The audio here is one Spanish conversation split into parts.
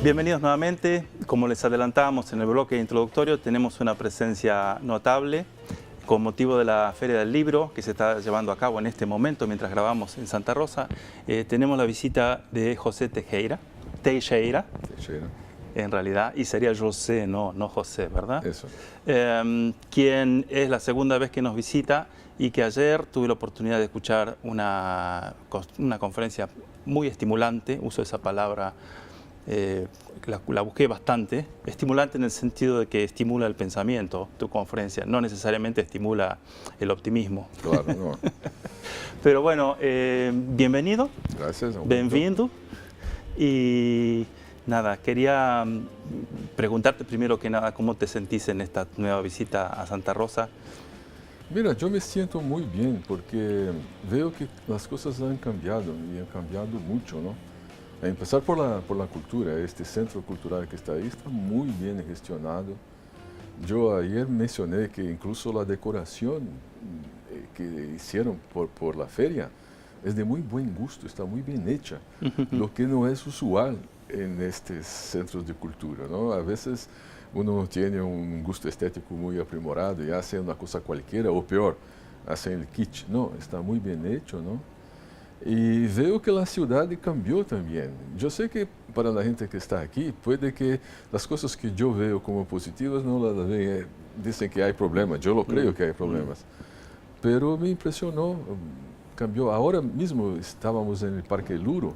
Bienvenidos nuevamente. Como les adelantábamos en el bloque introductorio, tenemos una presencia notable con motivo de la Feria del Libro que se está llevando a cabo en este momento mientras grabamos en Santa Rosa. Tenemos la visita de José Teixeira, en realidad, y sería José, no José, ¿verdad? Eso. Quien es la segunda vez que nos visita y que ayer tuve la oportunidad de escuchar una conferencia muy estimulante, uso esa palabra. La busqué bastante, estimulante en el sentido de que estimula el pensamiento, tu conferencia, no necesariamente estimula el optimismo. Claro, no. Pero bueno, bienvenido. Gracias. Bienvenido. Y nada, quería preguntarte primero que nada, ¿cómo te sentís en esta nueva visita a Santa Rosa? Mira, yo me siento muy bien porque veo que las cosas han cambiado y han cambiado mucho, ¿no? A empezar por la cultura, este centro cultural que está ahí está muy bien gestionado. Yo ayer mencioné que incluso la decoración que hicieron por la feria es de muy buen gusto, está muy bien hecha, lo que no es usual en estos centros de cultura, ¿no? A veces uno tiene un gusto estético muy aprimorado y hace una cosa cualquiera, o peor, hace el kitsch. No, está muy bien hecho, ¿no? Y veo que la ciudad cambió también. Yo sé que para la gente que está aquí, puede que las cosas que yo veo como positivas no las ven, dicen que hay problemas, yo lo creo que hay problemas. Pero me impresionó, cambió. Ahora mismo estábamos en el Parque Luro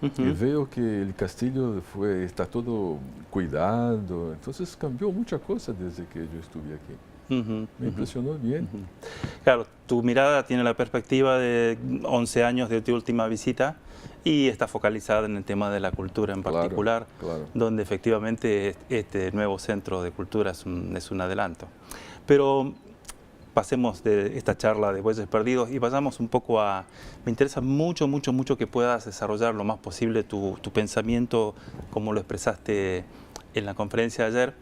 y veo que el castillo está todo cuidado, entonces cambió mucha cosa desde que yo estuve aquí. Me impresionó bien. Claro, tu mirada tiene la perspectiva de 11 años de tu última visita y está focalizada en el tema de la cultura en particular, claro. Donde efectivamente este nuevo centro de cultura es un adelanto. Pero pasemos de esta charla de Bueyes Perdidos y vayamos un poco a... Me interesa mucho que puedas desarrollar lo más posible tu pensamiento como lo expresaste en la conferencia de ayer.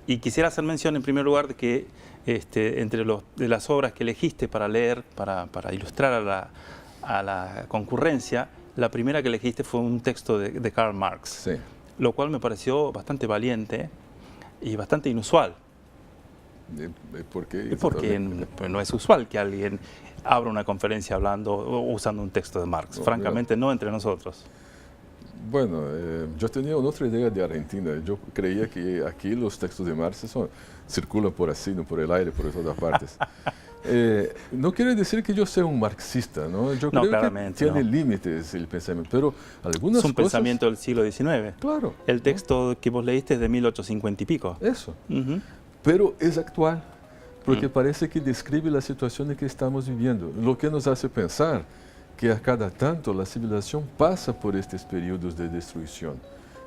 Y quisiera hacer mención en primer lugar de que entre las obras que elegiste para leer, para ilustrar a la concurrencia, la primera que elegiste fue un texto de Karl Marx, Sí. Lo cual me pareció bastante valiente y bastante inusual. ¿Por qué? Porque no es usual que alguien abra una conferencia usando un texto de Marx, francamente no entre nosotros. Bueno, yo tenía otra idea de Argentina. Yo creía que aquí los textos de Marx circulan por así, no por el aire, por todas partes. No quiere decir que yo sea un marxista, ¿no? Yo creo que tiene límites el pensamiento, pero algunas cosas... Es un pensamiento del siglo XIX. Claro. El texto que vos leíste es de 1850 y pico. Eso. Pero es actual, porque parece que describe la situación en que estamos viviendo, lo que nos hace pensar que a cada tanto la civilización pasa por estos periodos de destrucción,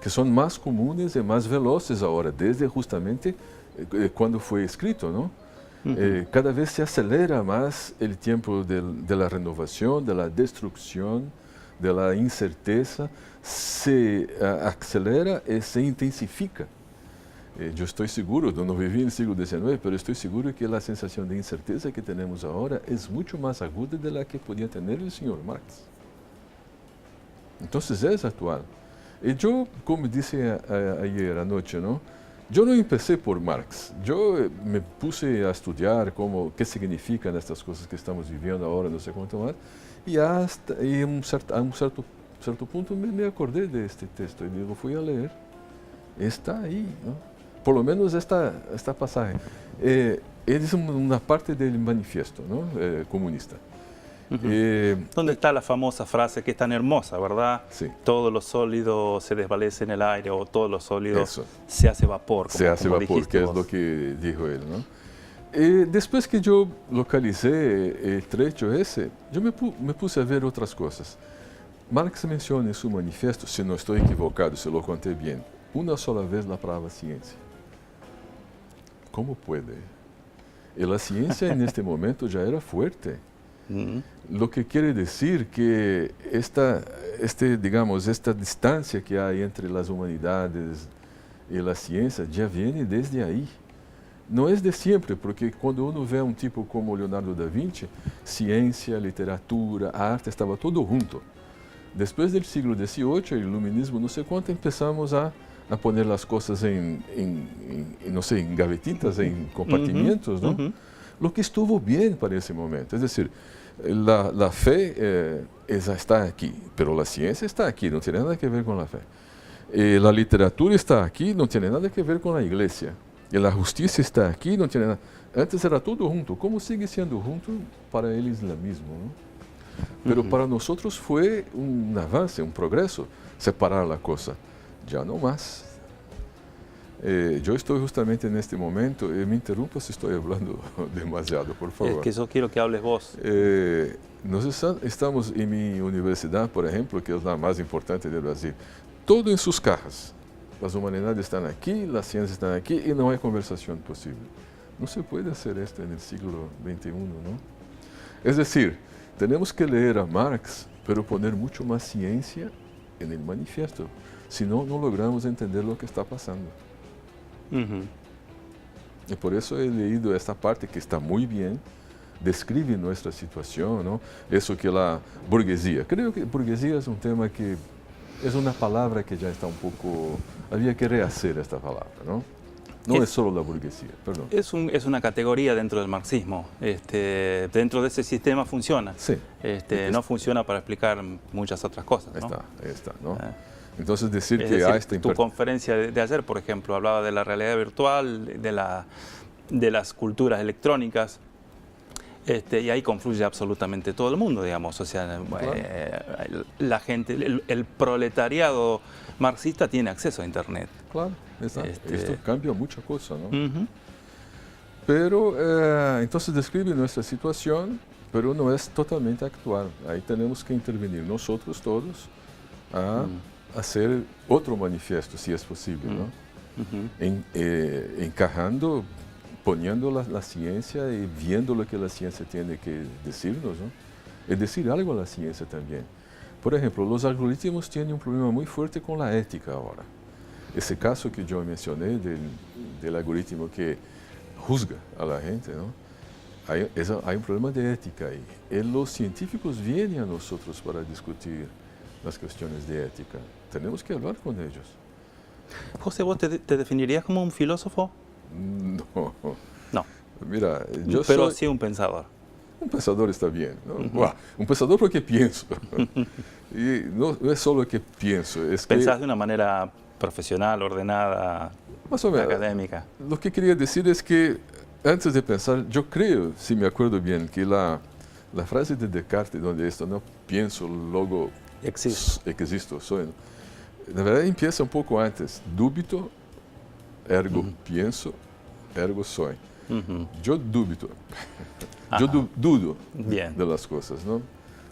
que son más comunes y más veloces ahora, desde justamente cuando fue escrito, ¿no? Cada vez se acelera más el tiempo de la renovación, de la destrucción, de la incerteza, se acelera y se intensifica. Yo estoy seguro, no viví en el siglo XIX, pero estoy seguro que la sensación de incerteza que tenemos ahora es mucho más aguda de la que podía tener el señor Marx. Entonces es actual. Y yo, como dije ayer anoche, ¿no? Yo no empecé por Marx. Yo me puse a estudiar qué significan estas cosas que estamos viviendo ahora, no sé cuánto más, y a un cierto punto me acordé de este texto y digo, fui a leer. Está ahí, ¿no? Por lo menos esta pasaje. Es una parte del manifiesto, ¿no? Comunista. ¿Dónde está la famosa frase que es tan hermosa, verdad? Sí. Todo lo sólido se desvanece en el aire o todo lo sólido se hace vapor. Se hace vapor, que es lo que dijo él, ¿no? Después que yo localicé el trecho ese, yo me puse a ver otras cosas. Marx menciona en su manifiesto, si no estoy equivocado, si lo conté bien, una sola vez la palabra ciencia. ¿Cómo puede? Y la ciencia en este momento ya era fuerte. Lo que quiere decir que esta distancia que hay entre las humanidades y la ciencia ya viene desde ahí. não é de sempre, porque quando uno vê um tipo como Leonardo da Vinci, ciência, literatura, arte, estava tudo junto. Depois do século XVIII, o iluminismo, não sei quanto, começamos a poner as coisas não sei, em gavetitas, em compartimentos, não? O que estuvo bem para esse momento. É decir, a fé está aqui, mas a ciência está aqui, não tem nada a ver com a fé. A literatura está aqui, não tem nada a ver com a igreja. E a justiça está aqui, não tem nada. Antes era tudo junto. Como sigue sendo junto para o islamismo, não? Mas para nós foi avance, progresso, separar a coisa. Já não mais. Eu estou justamente neste momento, me interrumpa se estou falando demasiado, por favor. Es que yo quiero que hables vos. Nós estamos em minha universidade, por exemplo, que é a mais importante do Brasil, todo em suas cajas. As humanidades estão aqui, as ciências estão aqui e não há conversação possível. Não se pode fazer isto no século XXI, não? É decir, temos que ler a Marx, pero poner muito mais ciência no manifesto, senão não logramos entender o que está passando. E por isso he leído esta parte que está muito bem, descreve nossa situação, não? Isso que a burguesia. Creio que burguesia é um tema que é uma palavra que já está um pouco. Havia que rehacer esta palavra, não? Não é só a burguesia, perdão. Es una categoría dentro del marxismo. Dentro de ese sistema funciona. Sí. No funciona para explicar muchas otras cosas, ¿no? Está, ¿no? Entonces decir que decir, esta tu conferencia de ayer, por ejemplo, hablaba de la realidad virtual, de las culturas electrónicas, y ahí confluye absolutamente todo el mundo, digamos. O sea, la gente, el proletariado marxista tiene acceso a Internet. Claro, esto cambia mucha cosa, ¿no? Pero, entonces describe nuestra situación, pero no es totalmente actual. Ahí tenemos que intervenir nosotros todos a hacer otro manifiesto, si es posible, ¿no? Encajando, poniendo la ciencia y viendo lo que la ciencia tiene que decirnos, ¿no? Y decir algo a la ciencia también. Por ejemplo, los algoritmos tienen un problema muy fuerte con la ética ahora. Ese caso que yo mencioné del algoritmo que juzga a la gente, ¿no? Hay un problema de ética ahí. Y los científicos vienen a nosotros para discutir las cuestiones de ética. Tenemos que hablar con ellos. José, ¿vos te definirías como un filósofo? No. No. Mira, Pero sí un pensador. Un pensador está bien, ¿no? Un pensador porque pienso. Y no es solo que pienso. Pensás de una manera profesional, ordenada, más o menos, académica. Lo que quería decir es que antes de pensar, yo creo, si me acuerdo bien, que la frase de Descartes, donde esto, no pienso, luego existo, soy. Na verdade, empieza um pouco antes. Dúbito, ergo pienso, ergo soy. Eu dúbito. Eu dudo de las coisas, não?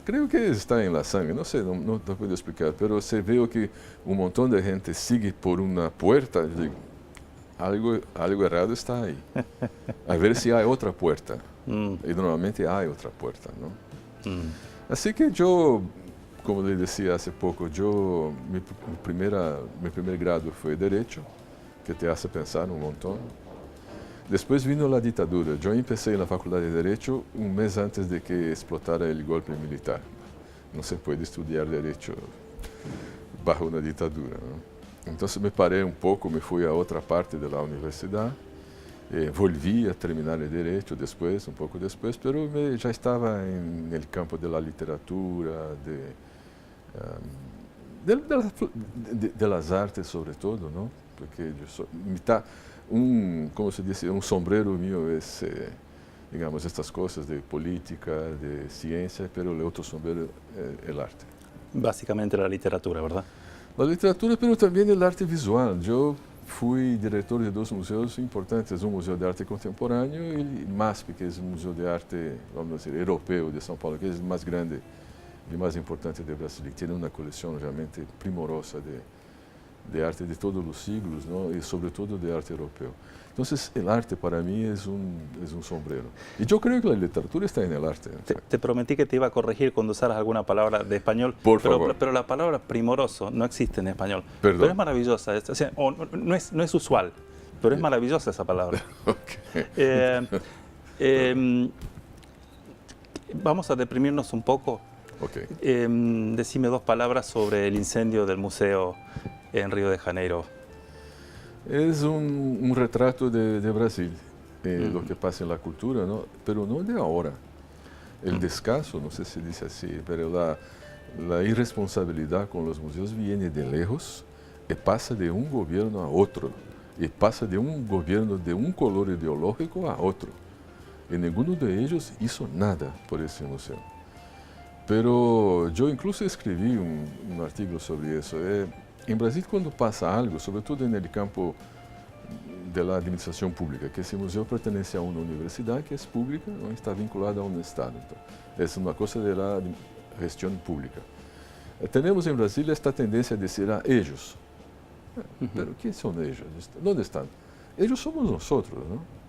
Creio que está em la sangre, não sei, não puedo explicar, mas você vê que um montão de gente sigue por uma porta, digo, algo errado está aí. A ver se há outra porta. E normalmente há outra porta, não? Assim que eu, como lhe disse há pouco, meu primeiro grado foi Direito, que te hace pensar um montão. Depois vino a ditadura. Eu comecei na faculdade de Direito um mês antes de que explotara o golpe militar. Não se pode estudar Direito bajo uma ditadura, não? Então me parei um pouco, me fui a outra parte da universidade, volvi a terminar o Direito depois, um pouco depois, mas já estava no campo da literatura, das artes, sobretudo, não? Porque eu sou como se diz, sombrero mío é, digamos, estas coisas de política, de ciência, mas o outro sombrero é o arte. Básicamente a literatura, ¿verdad? A literatura, mas também o arte visual. Eu fui diretor de dois museus importantes, um museu de arte contemporâneo e o MASP, que é o Museu de Arte, vamos dizer, europeu de São Paulo, que é o mais grande e mais importante do Brasil, que tem uma coleção realmente primorosa de arte de todos os siglos, não? E sobretudo de arte europeu. Então, o arte para mim é um sombrero. E eu creio que a literatura está no arte. Te prometí que te iba a corregir cuando usaras alguna palabra de español, por favor. Pero la palabra primoroso no existe en español. Perdón. Pero es maravillosa, o sea, no es usual. pero es maravillosa esa palabra. Ok. Eh, eh, Vamos a deprimirnos un poco. Ok. Decime dos palabras sobre el incendio del museo en Río de Janeiro. Es un retrato de Brasil, lo que pasa en la cultura, ¿no? Pero no de ahora. El descaso, no sé si dice así, pero la irresponsabilidad con los museos viene de lejos y pasa de un gobierno a otro. Y pasa de un gobierno de un color ideológico a otro. Y ninguno de ellos hizo nada por ese museo. Pero yo incluso escribí un artículo sobre eso. En Brasil, cuando pasa algo, sobre todo en el campo de la administración pública, que ese museo pertenece a una universidad que es pública, no está vinculada a un Estado. Entonces, es una cosa de la gestión pública. Tenemos en Brasil esta tendencia a decir a ellos. Pero ¿quién son ellos? ¿Dónde están? Ellos somos nosotros, ¿no?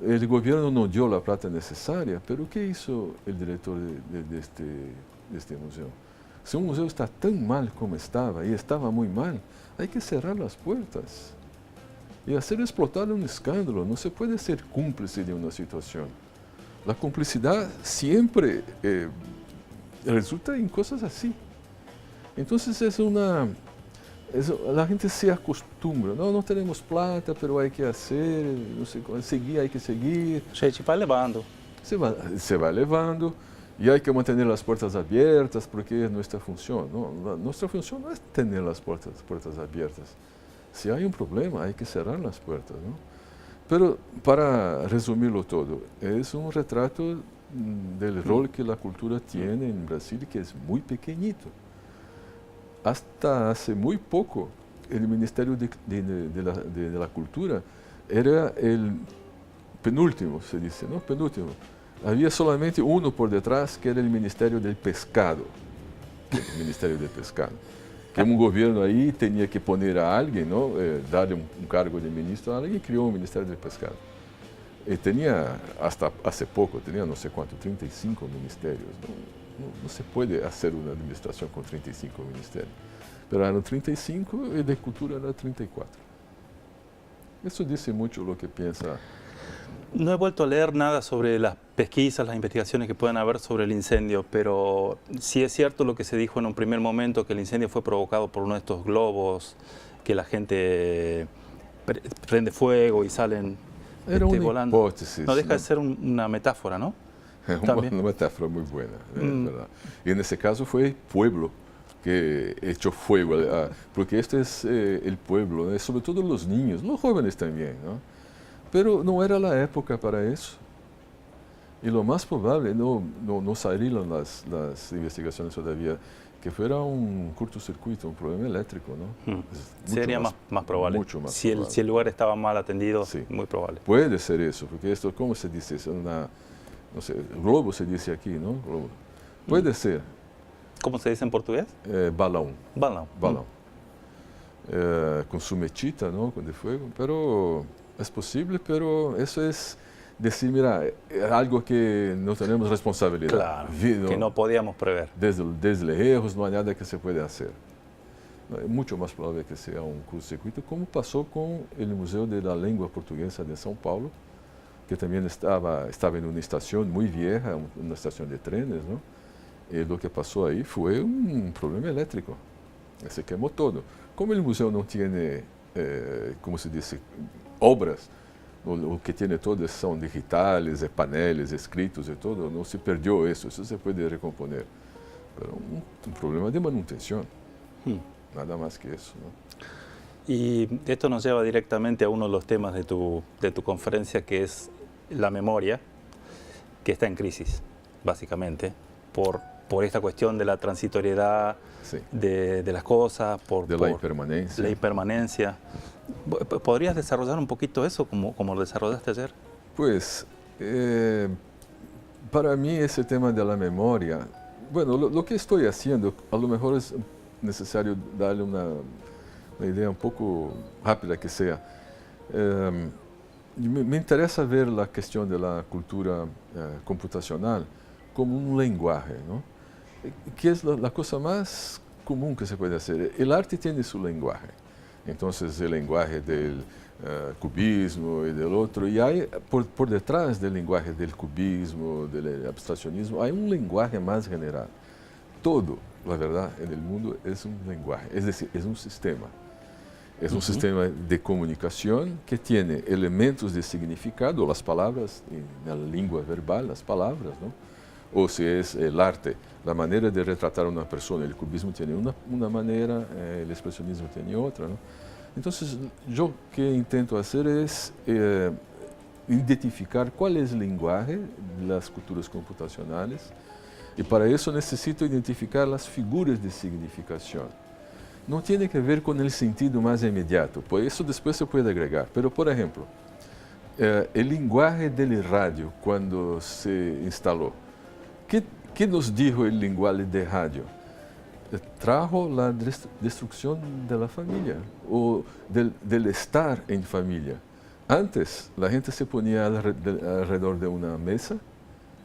El gobierno no dio la plata necesaria, pero ¿qué hizo el director de este museo? Si un museo está tan mal como estaba, y estaba muy mal, hay que cerrar las puertas y hacer explotar un escándalo. No se puede ser cómplice de una situación. La complicidad siempre resulta en cosas así. Entonces la gente se acostumbra. No tenemos plata, pero hay que hacer, no sé, seguir, hay que seguir. A gente vai levando. Se va elevando y hay que mantener las puertas abiertas porque es nuestra función. ¿No? Nuestra función no es tener las puertas abiertas. Si hay un problema, hay que cerrar las puertas, ¿no? Pero para resumirlo todo, es un retrato del rol que la cultura tiene en Brasil, que es muy pequeñito. Hasta hace muy poco, el Ministerio de la Cultura era el penúltimo, se dice, ¿no? Penúltimo. Había solamente uno por detrás, que era el Ministerio del Pescado. El Ministerio del Pescado. Que un gobierno ahí tenía que poner a alguien, ¿no? Darle un cargo de ministro a alguien, y creó un Ministerio del Pescado. Y tenía, hasta hace poco, tenía no sé cuánto, 35 ministerios, ¿no? No se puede hacer una administración con 35 ministerios. Pero eran 35 y de cultura era 34. Eso dice mucho lo que piensa. No he vuelto a leer nada sobre las pesquisas, las investigaciones que puedan haber sobre el incendio, pero sí es cierto lo que se dijo en un primer momento, que el incendio fue provocado por uno de estos globos, que la gente prende fuego y salen volando. Hipótesis. No deja de ser una metáfora, ¿no? Una metáfora muy buena, ¿verdad? Y en ese caso fue el pueblo que echó fuego, porque este es el pueblo, ¿no? Sobre todo los niños, los jóvenes también, ¿no? Pero no era la época para eso. Y lo más probable, no salieron las investigaciones todavía, que fuera un cortocircuito, un problema eléctrico, ¿no? Sería más probable. Mucho más si probable. Si el lugar estaba mal atendido, sí. Muy probable. Puede ser eso, porque esto, ¿cómo se dice? Es no sé, globo se dice aquí, ¿no? Globo. Puede ser. ¿Cómo se dice en portugués? Balón. Balón. Balón. Con su mechita, ¿no? De fuego. Pero es posible, pero eso es decir, mira, algo que no tenemos responsabilidad. Claro, que no podíamos prever. Desde lejos no hay nada que se puede hacer. Es mucho más probable que sea un curto-circuito, como pasó con el Museo de la Lengua Portuguesa de São Paulo, que también estaba en una estación muy vieja, una estación de trenes, ¿no? Y lo que pasó ahí fue un problema eléctrico. Se quemó todo. Como el museo no tiene, como se dice, obras, lo que tiene todo son digitales, paneles, escritos y todo, no se perdió eso se puede recomponer. Pero un problema de manutención, nada más que eso, ¿no? Y esto nos lleva directamente a uno de los temas de tu conferencia, que es la memoria, que está en crisis, básicamente, por esta cuestión de la transitoriedad, sí, de las cosas, de la impermanencia. La impermanencia. ¿Podrías desarrollar un poquito eso, como lo desarrollaste ayer? Pues, para mí ese tema de la memoria, bueno, lo que estoy haciendo, a lo mejor es necesario darle una idea un poco rápida que sea. Me interesa ver la cuestión de la cultura computacional como un lenguaje, ¿no? Que es la cosa más común que se puede hacer. El arte tiene su lenguaje. Entonces el lenguaje del cubismo y del otro, y hay por detrás del lenguaje del cubismo, del abstraccionismo, hay un lenguaje más general. Todo, la verdad, en el mundo es un lenguaje, es decir, es un sistema. Es un sistema de comunicación que tiene elementos de significado, las palabras, en la lengua verbal, las palabras, ¿no? O si es el arte, la manera de retratar a una persona. El cubismo tiene una manera, el expresionismo tiene otra, ¿no? Entonces, yo que intento hacer es identificar cuál es el lenguaje de las culturas computacionales, y para eso necesito identificar las figuras de significación. No tiene que ver con el sentido más inmediato, por eso después se puede agregar. Pero, por ejemplo, el lenguaje del radio, cuando se instaló, ¿qué nos dijo el lenguaje de radio? Trajo la destrucción de la familia, o del estar en familia. Antes, la gente se ponía alrededor de una mesa,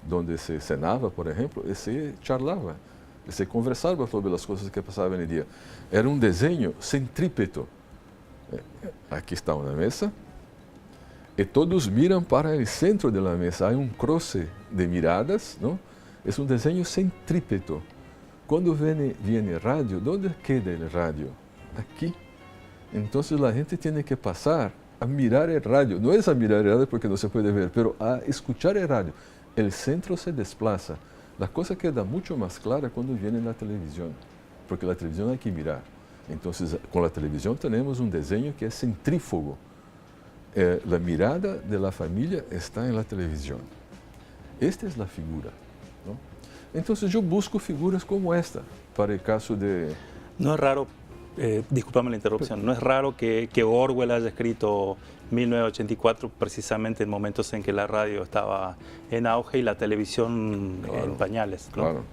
donde se cenaba, por ejemplo, y se charlaba, se conversaba sobre las cosas que pasaban en el día. Era un diseño centrípeto. Aquí está una mesa, y todos miran para el centro de la mesa. Hay un cruce de miradas, ¿no? Es un diseño centrípeto. Cuando viene radio, ¿dónde queda el radio? Aquí. Entonces la gente tiene que pasar a mirar el radio. No es a mirar el radio porque no se puede ver, pero a escuchar el radio. El centro se desplaza. La cosa queda mucho más clara cuando viene la televisión, porque la televisión hay que mirar. Entonces, con la televisión tenemos un diseño que es centrífugo. La mirada de la familia está en la televisión. Esta es la figura, ¿no? Entonces, yo busco figuras como esta, para el caso de... No es raro, discúlpame la interrupción, no es raro que Orwell haya escrito 1984 precisamente en momentos en que la radio estaba en auge y la televisión en pañales, ¿no? Claro.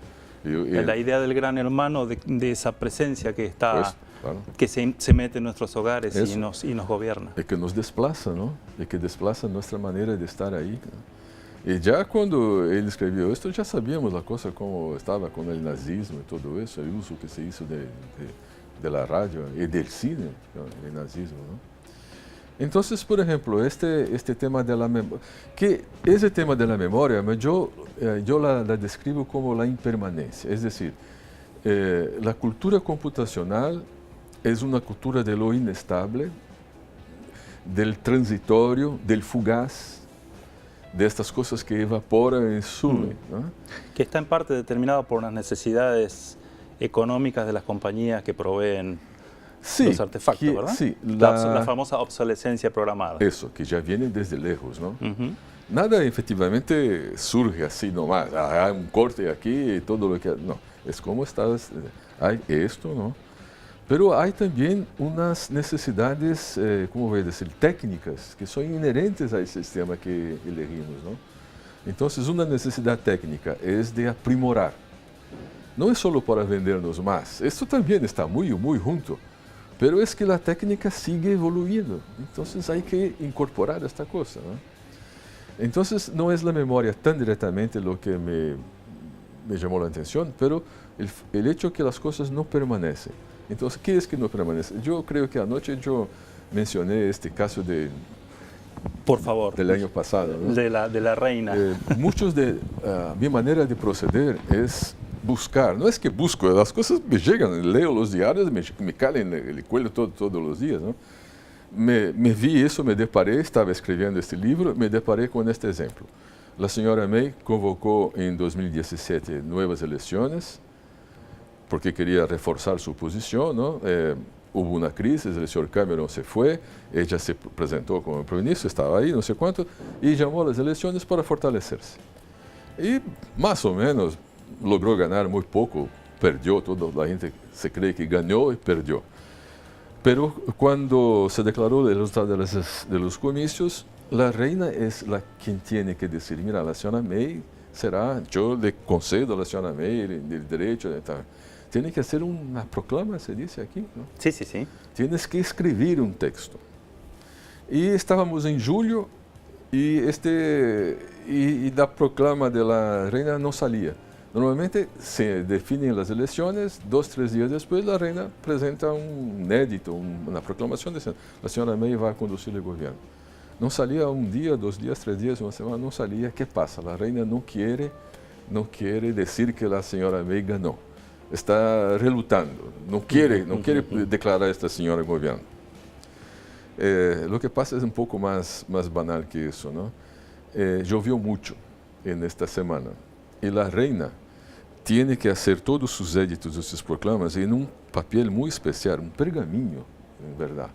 La idea del gran hermano, de esa presencia que está, pues, claro, que se mete en nuestros hogares y nos gobierna. Es que nos desplaza, ¿no? Es que desplaza nuestra manera de estar ahí, ¿no? Y ya cuando él escribió esto, ya sabíamos la cosa como estaba con el nazismo y todo eso, el uso que se hizo de la radio y del cine, el nazismo, ¿no? Entonces, por ejemplo, este tema de la memoria, que ese tema de la memoria, yo la describo como la impermanencia, es decir, la cultura computacional es una cultura de lo inestable, del transitorio, del fugaz, de estas cosas que evaporan y suben, ¿no? Que está en parte determinado por las necesidades económicas de las compañías que proveen los artefactos, ¿verdad? Sí, la famosa obsolescencia programada. Eso, que ya viene desde lejos, ¿no? Nada efectivamente surge así nomás, hay un corte aquí y todo lo que... No, es como estás, hay esto, ¿no? Pero hay también unas necesidades, ¿cómo voy a decir?, técnicas, que son inherentes a ese sistema que elegimos, ¿no? Entonces, una necesidad técnica es de aprimorar. No es solo para vendernos más, esto también está muy, muy junto, pero es que la técnica sigue evoluyendo, entonces hay que incorporar esta cosa, ¿no? Entonces, no es la memoria tan directamente lo que me llamó la atención, pero el hecho que las cosas no permanecen. Entonces, ¿qué es que no permanece? Yo creo que anoche yo mencioné este caso por favor, del año pasado, ¿no? de la reina. Muchos de mi manera de proceder es buscar. No es que busco, las cosas me llegan, leo los diarios, me caen en el cuello todos los días, ¿no? Me vi eso, me deparé, estaba escribiendo este libro, me deparé con este ejemplo. La señora May convocó en 2017 nuevas elecciones, porque quería reforzar su posición, ¿no? Hubo una crisis, el señor Cameron se fue, ella se presentó como primer ministro, estaba ahí, no sé cuánto, y llamó a las elecciones para fortalecerse. Y más o menos logró ganar muy poco, perdió, toda la gente se cree que ganó y perdió. Pero cuando se declaró el resultado de los comicios, la reina es quien tiene que decir, mira, la señora May será, yo le concedo a la señora May el derecho de tal. Tiene que hacer una proclama, se dice aquí, ¿no? Sí, sí, sí. Tienes que escribir un texto. Y estábamos en julio y la proclama de la reina no salía. Normalmente se definen las elecciones, 2, 3 días después la reina presenta un edicto, una proclamación diciendo la señora May va a conducir el gobierno. No salía un día, 2 días, 3 días, una semana, no salía. ¿Qué pasa? La reina no quiere decir que la señora May ganó. Está relutando, no quiere declarar a esta señora gobierno. Lo que pasa es un poco más banal que eso, ¿no? Llovió mucho en esta semana y la reina tiene que hacer todos sus edictos y sus proclamas en un papel muy especial, un pergamino, en verdad.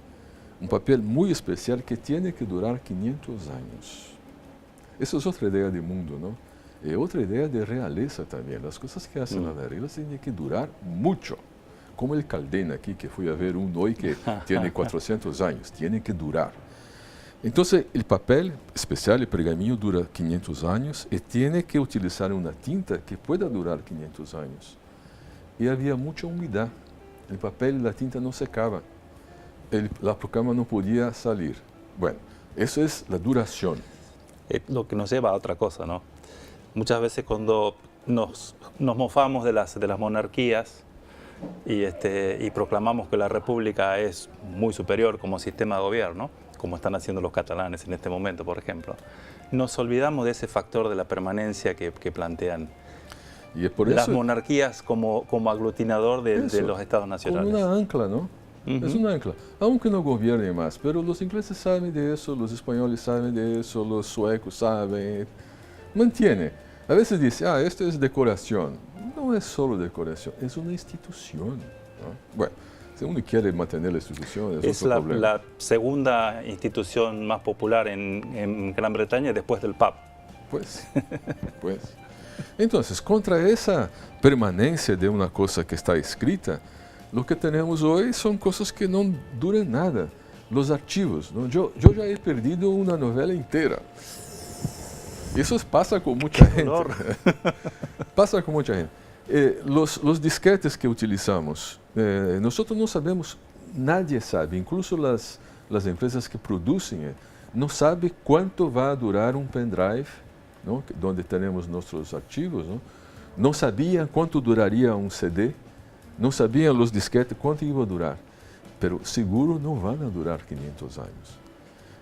Un papel muy especial que tiene que durar 500 años. Esa es otra idea de mundo, ¿no? Otra idea de realeza también. Las cosas que hacen las reglas tienen que durar mucho. Como el Caldena aquí, que fui a ver uno hoy que tiene 400 años. Tiene que durar. Entonces, el papel especial, el pergamino, dura 500 años y tiene que utilizar una tinta que pueda durar 500 años. Y había mucha humedad. El papel y la tinta no secaban. La proclama no podía salir. Bueno, eso es la duración. Lo que nos lleva a otra cosa, ¿no? Muchas veces cuando nos mofamos de las monarquías y proclamamos que la república es muy superior como sistema de gobierno, como están haciendo los catalanes en este momento, por ejemplo, nos olvidamos de ese factor de la permanencia que plantean y es por eso, las monarquías como aglutinador de los estados nacionales. Como una ancla, ¿no? Es una ancla, aunque no gobierne más, pero los ingleses saben de eso, los españoles saben de eso, los suecos saben, mantiene. A veces dice, esto es decoración. No es solo decoración, es una institución, ¿no? Bueno, si uno quiere mantener la institución, es otro problema. La segunda institución más popular en Gran Bretaña después del pub. Pues. Entonces, contra esa permanencia de una cosa que está escrita, lo que tenemos hoy son cosas que no duran nada. Los archivos, ¿no? Yo ya he perdido una novela entera. Eso pasa con mucha gente. Pasa con mucha gente. Los disquetes que utilizamos, nosotros no sabemos, nadie sabe, incluso las empresas que producen, no sabe cuánto va a durar un pendrive, ¿no? Donde tenemos nuestros archivos, ¿no? No sabían cuánto duraría un CD, no sabían los disquetes cuánto iba a durar, pero seguro no van a durar 500 años.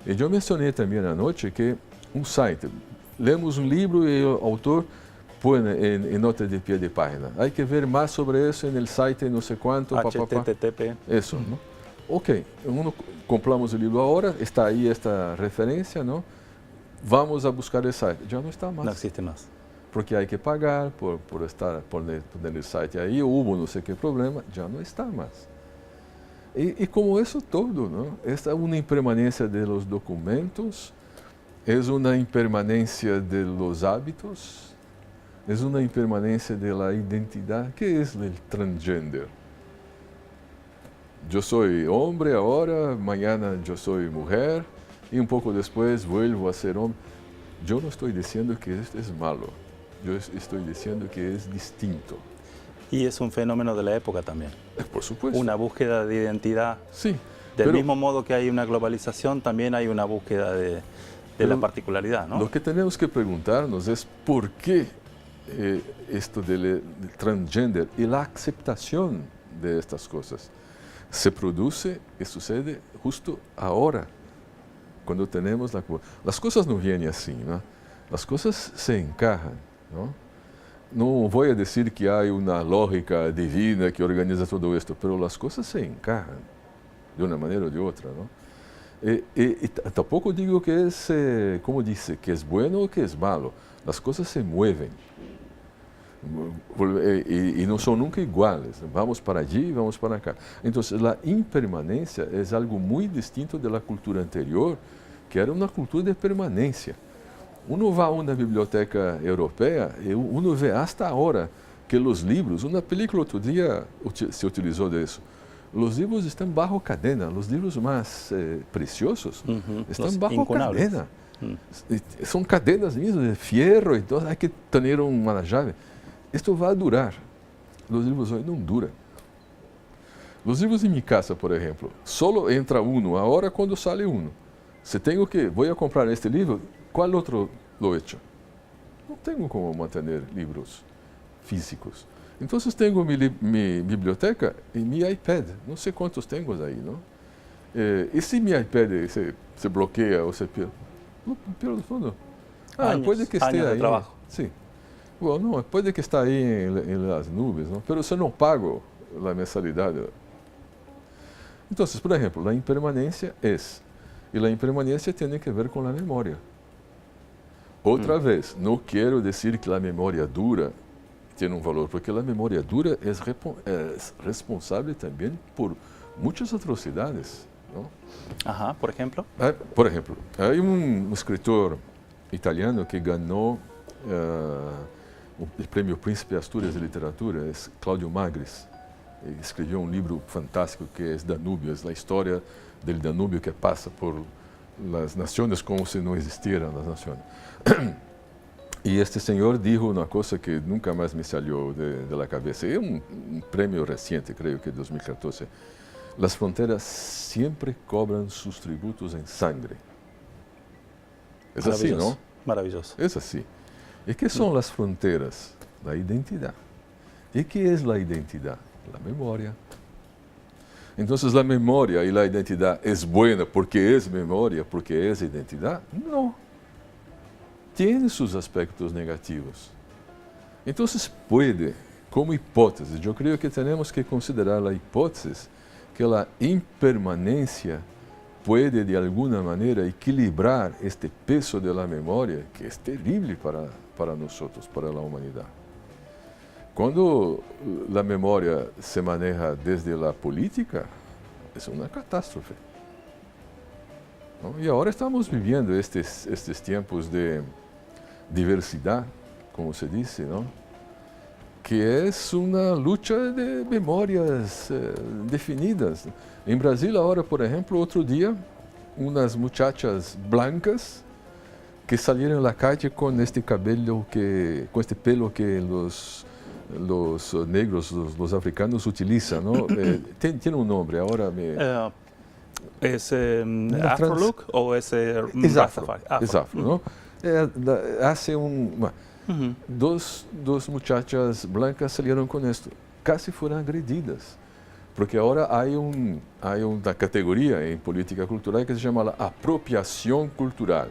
Y yo mencioné también anoche que un site, leemos un libro y el autor pone en nota de pie de página. Hay que ver más sobre eso en el site, no sé cuánto. HTTP. Eso, ¿no? Ok, compramos el libro ahora, está ahí esta referencia, ¿no? Vamos a buscar el site. Ya no está más. No existe más. Porque hay que pagar por poner el site ahí, hubo no sé qué problema, ya no está más. Y como eso todo, ¿no? Esta es una impermanencia de los documentos, es una impermanencia de los hábitos, es una impermanencia de la identidad. ¿Qué es el transgender? Yo soy hombre ahora, mañana yo soy mujer y un poco después vuelvo a ser hombre. Yo no estoy diciendo que esto es malo, yo estoy diciendo que es distinto. Y es un fenómeno de la época también. Por supuesto. Una búsqueda de identidad. Sí. Del mismo modo que hay una globalización, también hay una búsqueda de la particularidad, ¿no? Lo que tenemos que preguntarnos es por qué esto del transgender y la aceptación de estas cosas se produce y sucede justo ahora, cuando tenemos las cosas no vienen así, ¿no? Las cosas se encajan, ¿no? No voy a decir que hay una lógica divina que organiza todo esto, pero las cosas se encajan de una manera o de otra, ¿no? Y tampoco digo que es, como dice, que es bueno o que es malo. Las cosas se mueven y no son nunca iguales. Vamos para allí, vamos para acá. Entonces, la impermanencia es algo muy distinto de la cultura anterior, que era una cultura de permanencia. Uno va a una biblioteca europea y uno ve hasta ahora que los libros, una película otro día se utilizó de eso, los libros están bajo cadena, los libros más preciosos están bajo cadena. Son cadenas mismas de fierro, entonces hay que tener una llave. Esto va a durar. Los libros hoy no duran. Los libros en mi casa, por ejemplo, solo entra uno ahora cuando sale uno. Si voy a comprar este libro, ¿cuál otro lo he hecho? No tengo cómo mantener libros físicos. Entonces tengo mi biblioteca y mi iPad, no sé cuántos tengo ahí, ¿no? Y si mi iPad se bloquea o se pierde, no pierdo todo. Puede que esté años de ahí. trabajo. Sí. Bueno, no, puede que esté ahí en las nubes, ¿no? Pero yo no pago la mensalidad. Entonces, por ejemplo, la impermanencia y la impermanencia tiene que ver con la memoria. Otra vez, no quiero decir que la memoria dura tiene un valor, porque la memoria dura es responsable también por muchas atrocidades, ¿no? Ajá, por ejemplo. Por ejemplo, hay un escritor italiano que ganó el premio Príncipe Asturias de Literatura, es Claudio Magris. Escribió un libro fantástico que es Danubio, es la historia del Danubio que pasa por las naciones como si no existieran las naciones. Y este señor dijo una cosa que nunca más me salió de la cabeza. Es un premio reciente, creo que 2014. Las fronteras siempre cobran sus tributos en sangre. Es así, ¿no? Maravilloso. Es así. ¿Y qué son las fronteras? La identidad. ¿Y qué es la identidad? La memoria. Entonces, ¿la memoria y la identidad es buena porque es memoria, porque es identidad? No. Tiene sus aspectos negativos. Entonces, puede, como hipótesis, yo creo que tenemos que considerar la hipótesis que la impermanencia puede de alguna manera equilibrar este peso de la memoria que es terrible para nosotros, para la humanidad. Cuando la memoria se maneja desde la política, es una catástrofe, ¿no? Y ahora estamos viviendo estos tiempos de diversidad, como se dice, ¿no? Que es una lucha de memorias definidas. En Brasil ahora, por ejemplo, otro día, unas muchachas blancas que salieron a la calle con este cabello con este pelo que los negros, los africanos utilizan, ¿no? Tiene un nombre, ahora me... ¿Es Afro Look o es es afro, Rastafari? es afro, ¿no? Hace dos muchachas blancas salieron con esto, casi fueron agredidas, porque ahora hay una categoría en política cultural que se llama la apropiación cultural,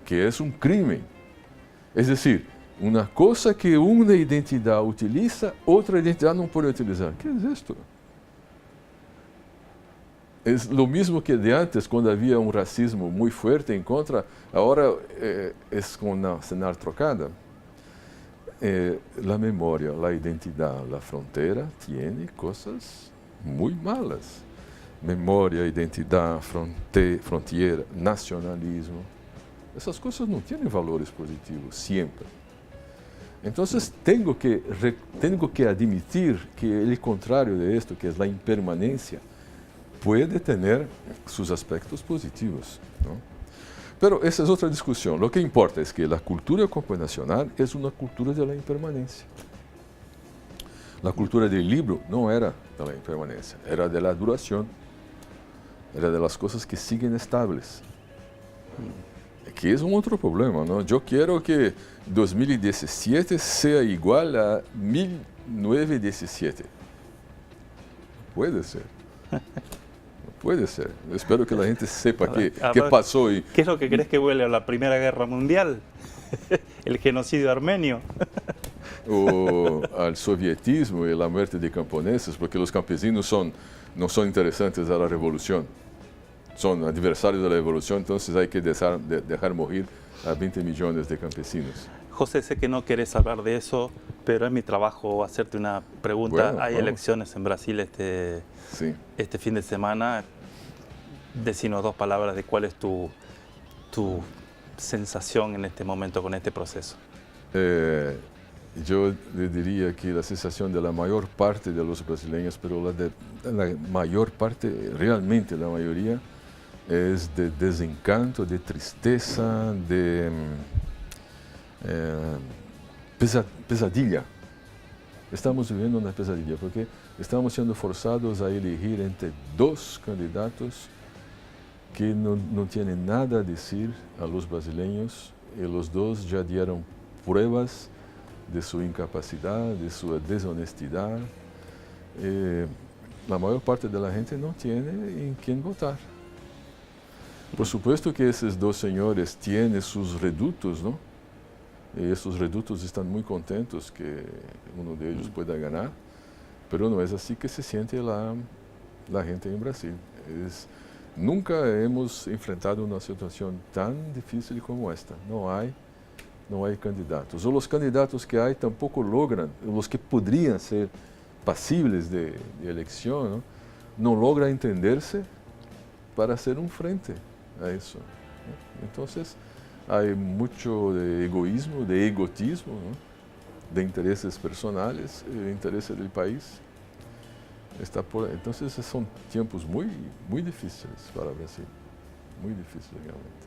que es un crimen. Es decir, una cosa que una identidad utiliza, otra identidad no puede utilizar. ¿Qué es esto? Es lo mismo que de antes, cuando había un racismo muy fuerte en contra, ahora es con una escenario trocada. La memoria, la identidad, la frontera tiene cosas muy malas. Memoria, identidad, frontera, nacionalismo. Esas cosas no tienen valores positivos, siempre. Entonces tengo que admitir que el contrario de esto, que es la impermanencia, puede tener sus aspectos positivos, ¿no? Pero esa es otra discusión. Lo que importa es que la cultura computacional es una cultura de la impermanencia. La cultura del libro no era de la impermanencia, era de la duración, era de las cosas que siguen estables. Que es un otro problema, ¿no? Yo quiero que 2017 sea igual a 1917. Puede ser. Puede ser. Espero que la gente sepa qué pasó. ¿Qué es lo que crees que huele a la Primera Guerra Mundial? ¿El genocidio armenio? O al sovietismo y la muerte de camponeses, porque los campesinos no son interesantes a la revolución. Son adversarios de la revolución, entonces hay que dejar morir a 20 millones de campesinos. José, sé que no querés hablar de eso, pero es mi trabajo hacerte una pregunta. Bueno, hay vamos. elecciones en Brasil este fin de semana. Decinos dos palabras de cuál es tu sensación en este momento con este proceso. Yo le diría que la sensación de la mayor parte de los brasileños, pero la mayor parte, realmente la mayoría, es de desencanto, de tristeza, de pesadilla. Estamos viviendo una pesadilla porque estamos siendo forzados a elegir entre dos candidatos que no tienen nada a decir a los brasileños y los dos ya dieron pruebas de su incapacidad, de su deshonestidad. La mayor parte de la gente no tiene en quién votar. Por supuesto que esos dos señores tienen sus reductos, ¿no? Y esos reductos están muy contentos que uno de ellos pueda ganar, pero no es así que se siente la gente en Brasil. Nunca hemos enfrentado una situación tan difícil como esta. No hay candidatos. O los candidatos que hay tampoco logran, los que podrían ser pasibles de elección, no logran entenderse para hacer un frente a eso, ¿no? Entonces, hay mucho de egoísmo, de egotismo, ¿no? De intereses personales, intereses del país. Entonces, son tiempos muy, muy difíciles para Brasil, muy difíciles realmente.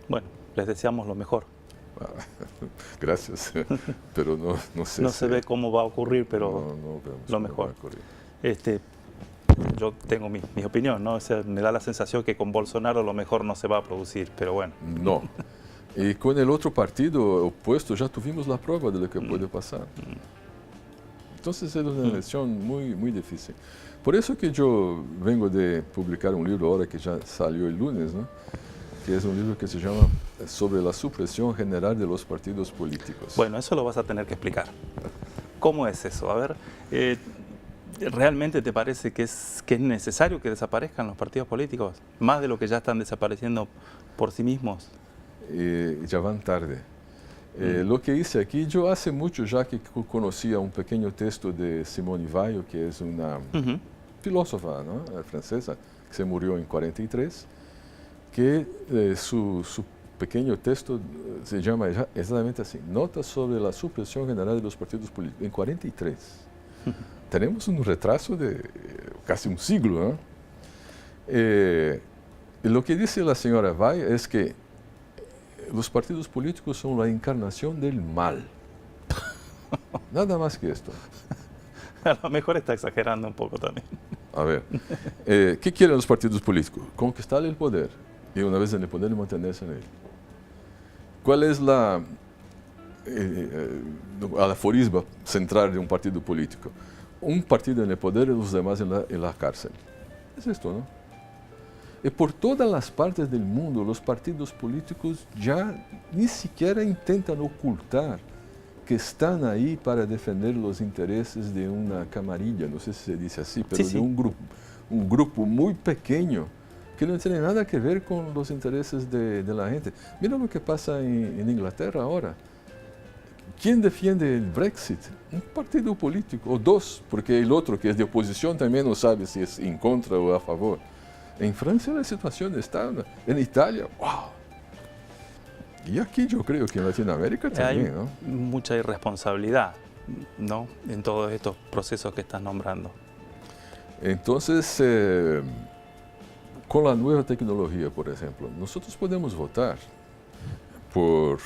Bueno, les deseamos lo mejor. Gracias, pero no sé. No se ve cómo va a ocurrir, pero no vemos lo cómo mejor. va a ocurrir. Yo tengo mi opinión, ¿no? O sea, me da la sensación que con Bolsonaro lo mejor no se va a producir, pero bueno. No. Y con el otro partido opuesto ya tuvimos la prueba de lo que puede pasar. Entonces es una elección muy, muy difícil. Por eso que yo vengo de publicar un libro ahora que ya salió el lunes, ¿no? Que es un libro que se llama Sobre la supresión general de los partidos políticos. Bueno, eso lo vas a tener que explicar. ¿Cómo es eso? A ver, ¿realmente te parece que es necesario que desaparezcan los partidos políticos? Más de lo que ya están desapareciendo por sí mismos. Ya van tarde. Lo que hice aquí, yo hace mucho ya que conocía un pequeño texto de Simone Weil, que es una filósofa, ¿no? Francesa, que se murió en 43, que su pequeño texto se llama exactamente así, Notas sobre la supresión general de los partidos políticos, en 43. Tenemos un retraso de casi un siglo, ¿no? Y lo que dice la señora Weil es que los partidos políticos son la encarnación del mal. Nada más que esto. A lo mejor está exagerando un poco también. A ver, ¿qué quieren los partidos políticos? Conquistar el poder. Y una vez en el poder, mantenerse en él. ¿Cuál es el aforisma central de un partido político? Un partido en el poder y los demás en la cárcel. Es esto, ¿no? Y por todas las partes del mundo, los partidos políticos ya ni siquiera intentan ocultar que están ahí para defender los intereses de una camarilla, no sé si se dice así, pero sí. de un grupo muy pequeño que no tiene nada que ver con los intereses de la gente. Mira lo que pasa en Inglaterra ahora. ¿Quién defiende el Brexit? Un partido político, o dos, porque el otro, que es de oposición, también no sabe si es en contra o a favor. En Francia la situación está, en Italia, wow. Y aquí yo creo que en Latinoamérica también, ¿no? Hay mucha irresponsabilidad, ¿no? En todos estos procesos que estás nombrando. Entonces, con la nueva tecnología, por ejemplo, nosotros podemos votar por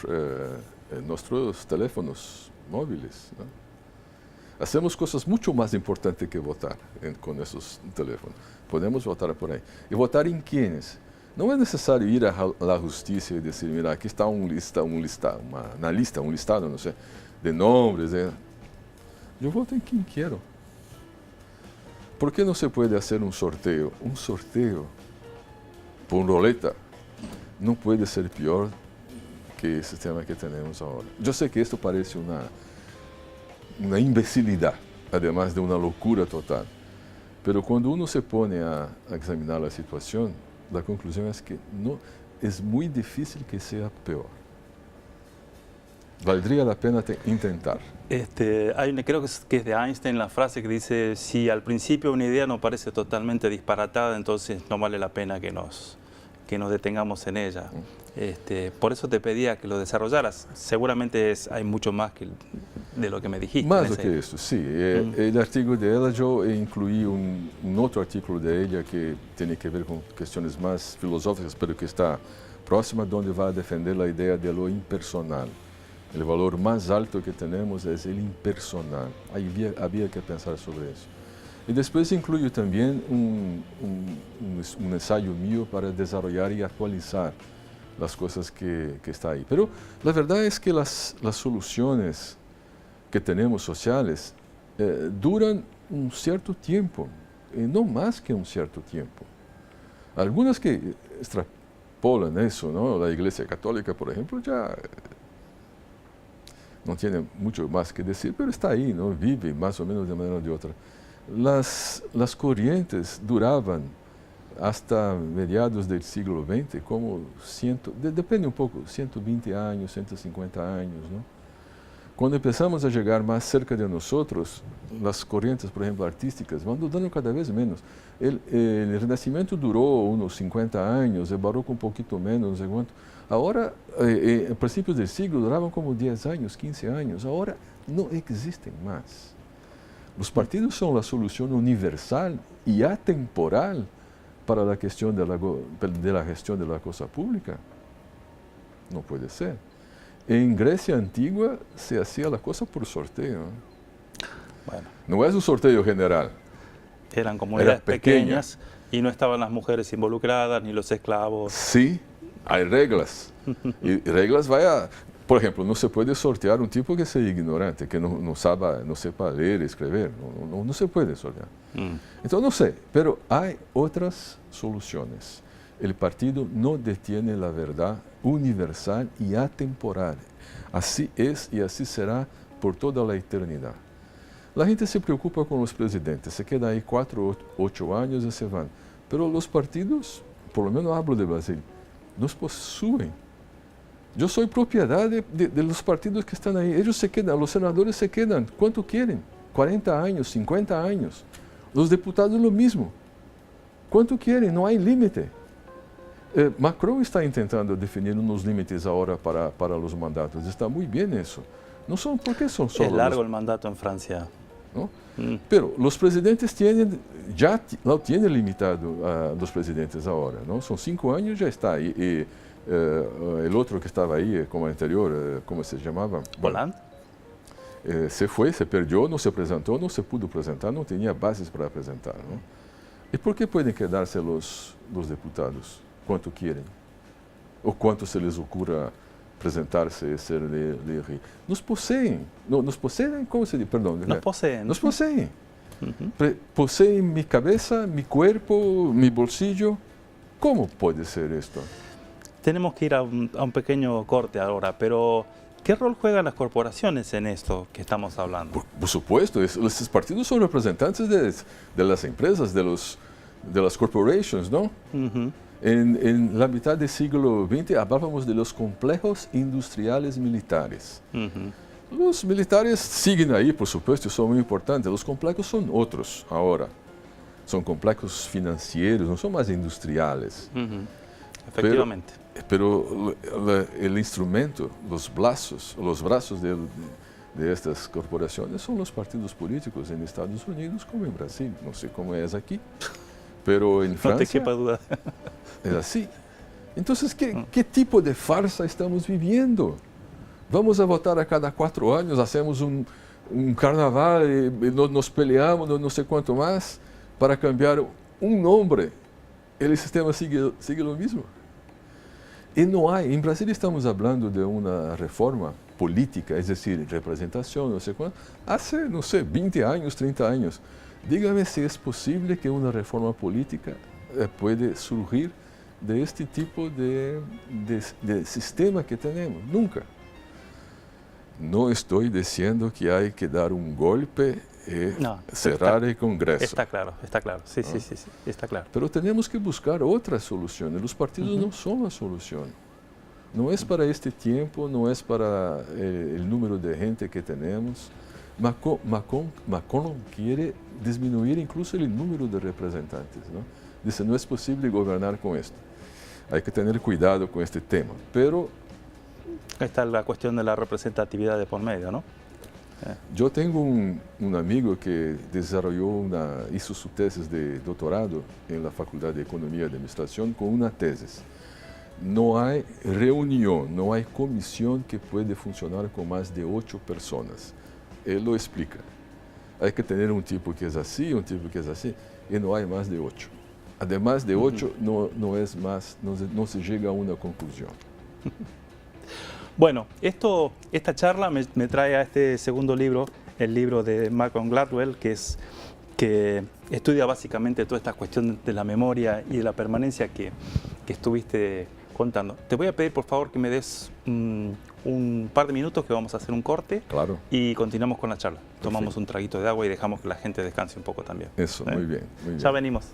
nuestros teléfonos móviles, ¿no? Hacemos cosas mucho más importantes que votar con esos teléfonos. Podemos votar por ahí. ¿Y votar en quiénes? No es necesario ir a la justicia y decir, mira, aquí está un listado, no sé, de nombres. Yo voto en quien quiero. ¿Por qué no se puede hacer un sorteo? Un sorteo por roleta no puede ser peor que el sistema que tenemos ahora. Yo sé que esto parece una imbecilidad, además de una locura total. Pero cuando uno se pone a examinar la situación, la conclusión es que no, es muy difícil que sea peor. Valdría la pena intentar. Creo que es de Einstein la frase que dice, si al principio una idea nos parece totalmente disparatada, entonces no vale la pena que nos detengamos en ella. Por eso te pedía que lo desarrollaras. Seguramente hay mucho más de lo que me dijiste. Más que eso, sí. El artículo de ella, yo incluí un otro artículo de ella que tiene que ver con cuestiones más filosóficas, pero que está próxima, donde va a defender la idea de lo impersonal. El valor más alto que tenemos es el impersonal. Había que pensar sobre eso. Y después incluyo también un ensayo mío para desarrollar y actualizar las cosas que está ahí. Pero la verdad es que las soluciones que tenemos sociales duran un cierto tiempo, no más que un cierto tiempo. Algunas que extrapolan eso, ¿no? La Iglesia Católica, por ejemplo, ya no tiene mucho más que decir, pero está ahí, ¿no? Vive más o menos de manera o de otra. Las corrientes duraban hasta mediados del siglo XX, como depende un poco, 120 años, 150 años, ¿no? Cuando empezamos a llegar más cerca de nosotros, las corrientes, por ejemplo, artísticas, van durando cada vez menos. El Renacimiento duró unos 50 años, el Barroco un poquito menos, no sé cuánto. Ahora, a principios del siglo, duraban como 10 años, 15 años. Ahora no existen más. Los partidos son la solución universal y atemporal para la cuestión de la gestión de la cosa pública. No puede ser. En Grecia antigua se hacía la cosa por sorteo. Bueno, No es un sorteo general. eran comunidades pequeñas y no estaban las mujeres involucradas ni los esclavos. Sí, hay reglas. Y reglas por ejemplo, no se puede sortear un tipo que sea ignorante, que no sepa leer y escribir. No se puede sortear. Entonces, no sé, pero hay otras soluciones. El partido no detiene la verdad universal y atemporal. Así es y así será por toda la eternidad. La gente se preocupa con los presidentes, se queda ahí 4 o 8 años y se van. Pero los partidos, por lo menos hablo de Brasil, nos poseen. Yo soy propiedad de los partidos que están ahí. Ellos se quedan, los senadores se quedan. ¿Cuánto quieren? 40 años, 50 años. Los diputados lo mismo. ¿Cuánto quieren? No hay límite. Macron está intentando definir unos límites ahora para los mandatos. Está muy bien eso. ¿Por qué son solo Es largo el mandato en Francia. ¿No? Pero los presidentes ya lo tienen limitado a los presidentes ahora, ¿no? Son 5 años, ya está. Y el otro que estaba ahí como anterior, ¿cómo se llamaba? ¿Hollande? Se fue, se perdió, no se presentó, no se pudo presentar, no tenía bases para presentar, ¿no? ¿Y por qué pueden quedarse los diputados? ¿Cuánto quieren? ¿O cuánto se les ocurra presentarse y ser de rey? Nos poseen. ¿Nos poseen? ¿Cómo se dice? Perdón. Nos poseen. Nos poseen. Poseen mi cabeza, mi cuerpo, mi bolsillo. ¿Cómo puede ser esto? Tenemos que ir a un pequeño corte ahora, pero ¿qué rol juegan las corporaciones en esto que estamos hablando? Por supuesto, estos partidos son representantes de las empresas, de las corporations, ¿no? En la mitad del siglo XX hablábamos de los complejos industriales militares. Los militares siguen ahí, por supuesto, son muy importantes. Los complejos son otros ahora. Son complejos financieros, no son más industriales. Efectivamente. Pero el instrumento, los brazos de estas corporaciones son los partidos políticos en Estados Unidos como en Brasil. No sé cómo es aquí, pero en Francia... No te quepa duda. Es así. Entonces, ¿qué tipo de farsa estamos viviendo? Vamos a votar a cada 4 años, hacemos un carnaval, y nos peleamos, no sé cuánto más, para cambiar un nombre. El sistema sigue lo mismo. Y no hay, en Brasil estamos hablando de una reforma política, es decir, representación, no sé cuánto, hace, no sé, 20 años, 30 años. Dígame si es posible que una reforma política puede surgir de este tipo de sistema que tenemos. Nunca. No estoy diciendo que hay que dar un golpe y cerrar el Congreso. Está claro. Sí, está claro. Pero tenemos que buscar otras soluciones. Los partidos no son la solución. No es para este tiempo, no es para el número de gente que tenemos. Macron quiere disminuir incluso el número de representantes, ¿no? Dice, no es posible gobernar con esto. Hay que tener cuidado con este tema. Pero está la cuestión de la representatividad de por medio, ¿no? Yo tengo un amigo que hizo su tesis de doctorado en la Facultad de Economía y Administración con una tesis. No hay reunión, no hay comisión que puede funcionar con más de 8 personas. Él lo explica. Hay que tener un tipo que es así, un tipo que es así, y no hay más de 8. además de 8, no es más, no se llega a una conclusión. Bueno, esta charla me trae a este segundo libro, el libro de Malcolm Gladwell, que estudia básicamente toda esta cuestión de la memoria y de la permanencia que estuviste contando. Te voy a pedir, por favor, que me des un par de minutos, que vamos a hacer un corte. Claro. Y continuamos con la charla. Tomamos Perfecto. un traguito de agua y dejamos que la gente descanse un poco también. Eso, muy bien, muy bien. Ya venimos.